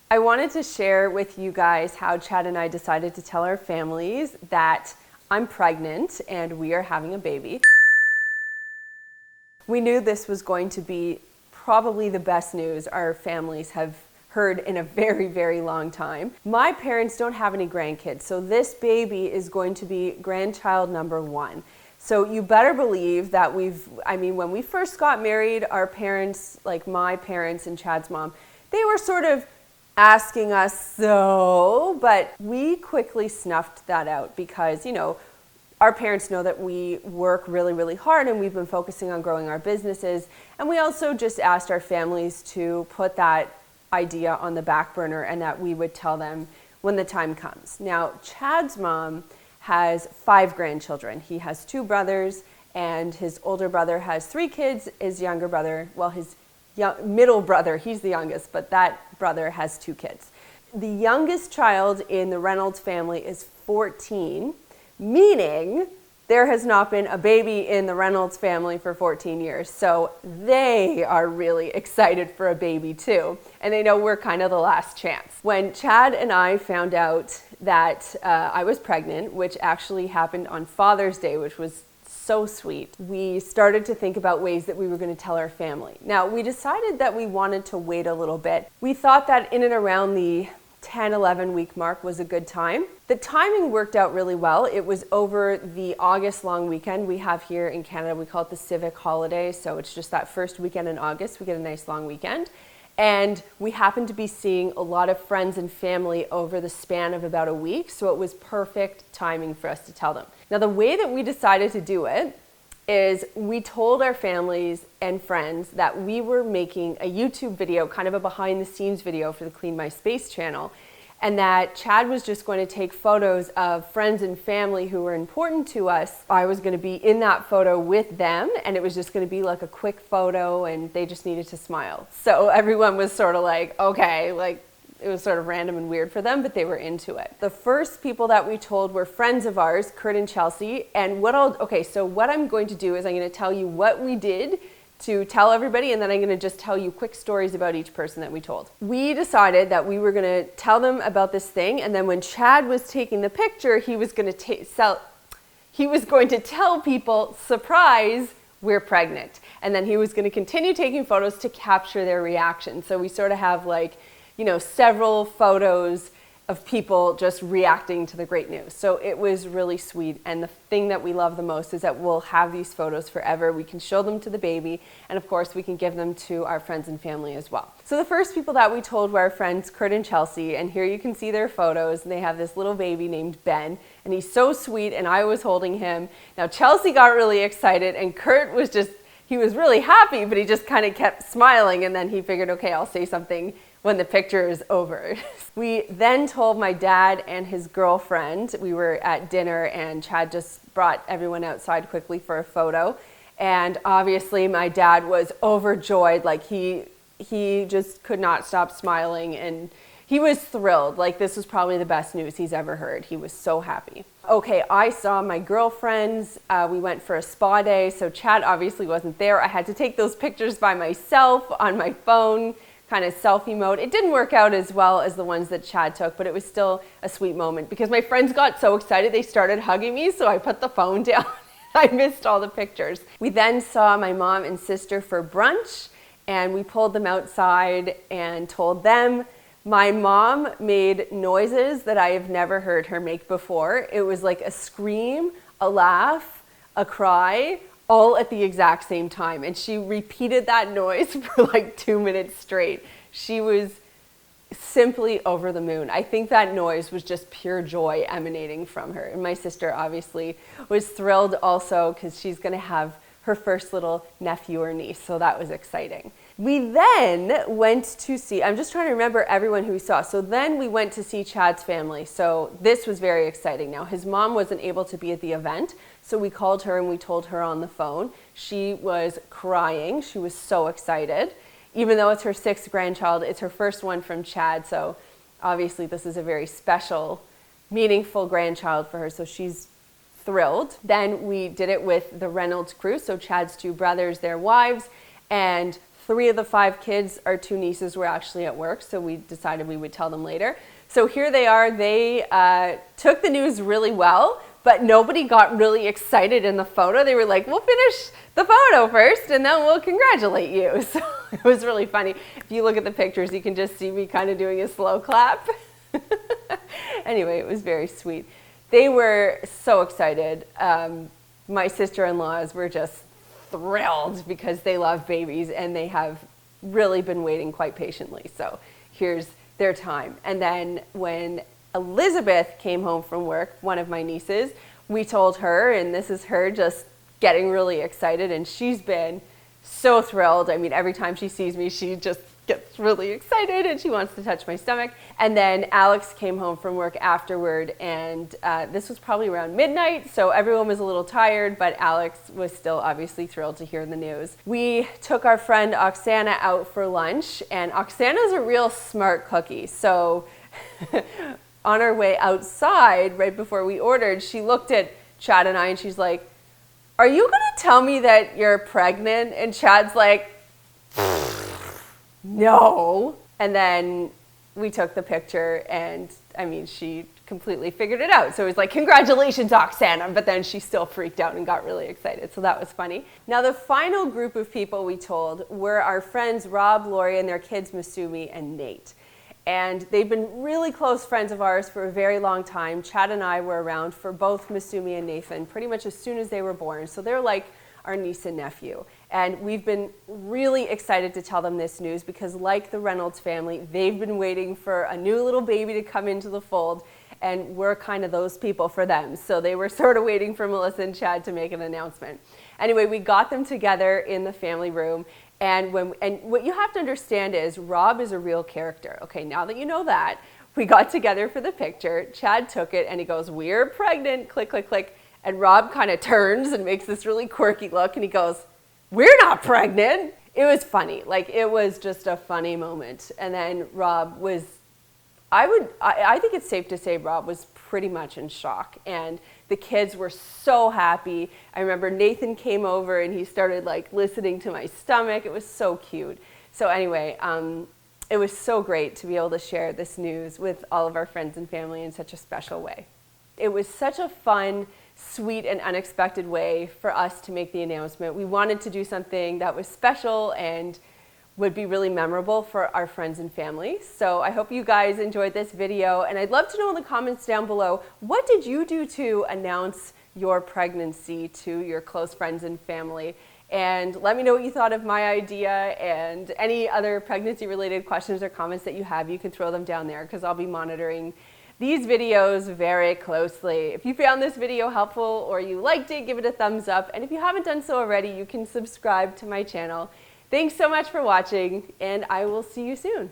I wanted to share with you guys how Chad and I decided to tell our families that I'm pregnant and we are having a baby. We knew this was going to be probably the best news our families have heard in a very, very long time. My parents don't have any grandkids, so this baby is going to be grandchild number 1. So you better believe that when we first got married, our parents, like my parents and Chad's mom, they were sort of asking us but we quickly snuffed that out because, our parents know that we work really, really hard and we've been focusing on growing our businesses. And we also just asked our families to put that idea on the back burner and that we would tell them when the time comes. Now, Chad's mom has 5 grandchildren. He has 2 brothers and his older brother has 3 kids. His younger brother, his middle brother, he's the youngest, but that brother has 2 kids. The youngest child in the Reynolds family is 14, meaning there has not been a baby in the Reynolds family for 14 years. So they are really excited for a baby too. And they know we're kind of the last chance. When Chad and I found out that I was pregnant, which actually happened on Father's Day, which was so sweet, we started to think about ways that we were going to tell our family. Now, we decided that we wanted to wait a little bit. We thought that in and around the 10, 11 week mark was a good time. The timing worked out really well. It was over the August long weekend we have here in Canada. We call it the civic holiday. So it's just that first weekend in August. We get a nice long weekend. And we happened to be seeing a lot of friends and family over the span of about a week. So it was perfect timing for us to tell them. Now, the way that we decided to do it is we told our families and friends that we were making a YouTube video, kind of a behind the scenes video for the Clean My Space channel, and that Chad was just going to take photos of friends and family who were important to us. I was going to be in that photo with them, and it was just going to be like a quick photo, and they just needed to smile. So everyone was sort of like, okay, it was sort of random and weird for them, but they were into it. The first people that we told were friends of ours, Kurt and Chelsea. And what I'm going to do is I'm going to tell you what we did to tell everybody, and then I'm going to just tell you quick stories about each person that we told. We decided that we were going to tell them about this thing, and then when Chad was taking the picture, he was going to tell people, surprise, we're pregnant. And then he was going to continue taking photos to capture their reaction. So we sort of have several photos of people just reacting to the great news. So it was really sweet. And the thing that we love the most is that we'll have these photos forever. We can show them to the baby. And of course, we can give them to our friends and family as well. So the first people that we told were our friends, Kurt and Chelsea. And here you can see their photos. And they have this little baby named Ben. And he's so sweet. And I was holding him. Now, Chelsea got really excited. And Kurt he was really happy, but he just kind of kept smiling. And then he figured, okay, I'll say something when the picture is over. We then told my dad and his girlfriend. We were at dinner and Chad just brought everyone outside quickly for a photo. And obviously my dad was overjoyed. He just could not stop smiling and he was thrilled. This was probably the best news he's ever heard. He was so happy. Okay, I saw my girlfriends. We went for a spa day, so Chad obviously wasn't there. I had to take those pictures by myself on my phone, kind of selfie mode. It didn't work out as well as the ones that Chad took, but it was still a sweet moment because my friends got so excited they started hugging me, so I put the phone down. I missed all the pictures. We then saw my mom and sister for brunch, and we pulled them outside and told them. My mom made noises that I have never heard her make before. It was like a scream, a laugh, a cry, all at the exact same time. And she repeated that noise for 2 minutes straight. She was simply over the moon. I think that noise was just pure joy emanating from her. And my sister obviously was thrilled also because she's going to have her first little nephew or niece. So that was exciting. We then went to see, I'm just trying to remember everyone who we saw. So then we went to see Chad's family. So this was very exciting. Now, his mom wasn't able to be at the event. So we called her and we told her on the phone. She was crying. She was so excited. Even though it's her 6th grandchild, it's her first one from Chad. So obviously this is a very special, meaningful grandchild for her. So she's thrilled. Then we did it with the Reynolds crew. So Chad's 2 brothers, their wives, and 3 of the 5 kids, our 2 nieces, were actually at work, so we decided we would tell them later. So here they are. They took the news really well, but nobody got really excited in the photo. They were like, we'll finish the photo first and then we'll congratulate you. So it was really funny. If you look at the pictures, you can just see me kind of doing a slow clap. Anyway, it was very sweet. They were so excited. My sister-in-laws were just thrilled because they love babies and they have really been waiting quite patiently. So here's their time. And then when Elizabeth came home from work, one of my nieces, we told her, and this is her just getting really excited, and she's been so thrilled. I mean, every time she sees me, she just gets really excited and she wants to touch my stomach. And then Alex came home from work afterward, and this was probably around midnight, so everyone was a little tired, but Alex was still obviously thrilled to hear the news. We took our friend Oksana out for lunch, and Oksana's a real smart cookie. So on our way outside, right before we ordered, she looked at Chad and I and she's like, "Are you gonna tell me that you're pregnant?" And Chad's like, "No." And then we took the picture, and I mean, she completely figured it out. So it was like, "Congratulations, Oksana," but then she still freaked out and got really excited. So that was funny. Now, the final group of people we told were our friends Rob, Lori, and their kids Masumi and Nate. And they've been really close friends of ours for a very long time. Chad and I were around for both Masumi and Nathan pretty much as soon as they were born. So they're like our niece and nephew. And we've been really excited to tell them this news because, like the Reynolds family, they've been waiting for a new little baby to come into the fold, and we're kind of those people for them. So they were sort of waiting for Melissa and Chad to make an announcement. Anyway, we got them together in the family room, and what you have to understand is Rob is a real character. Okay, now that you know that, we got together for the picture. Chad took it and he goes, "We're pregnant," click, click, click. And Rob kind of turns and makes this really quirky look and he goes, "We're not pregnant." It was funny. Like, it was just a funny moment. And then Rob was, I think it's safe to say Rob was pretty much in shock. And the kids were so happy. I remember Nathan came over and he started like listening to my stomach. It was so cute. So anyway, it was so great to be able to share this news with all of our friends and family in such a special way. It was such a fun, sweet, and unexpected way for us to make the announcement. We wanted to do something that was special and would be really memorable for our friends and family. So I hope you guys enjoyed this video, and I'd love to know in the comments down below, what did you do to announce your pregnancy to your close friends and family? And let me know what you thought of my idea, and any other pregnancy related questions or comments that you have, you can throw them down there because I'll be monitoring these videos very closely. If you found this video helpful or you liked it, give it a thumbs up. And if you haven't done so already, you can subscribe to my channel. Thanks so much for watching, and I will see you soon.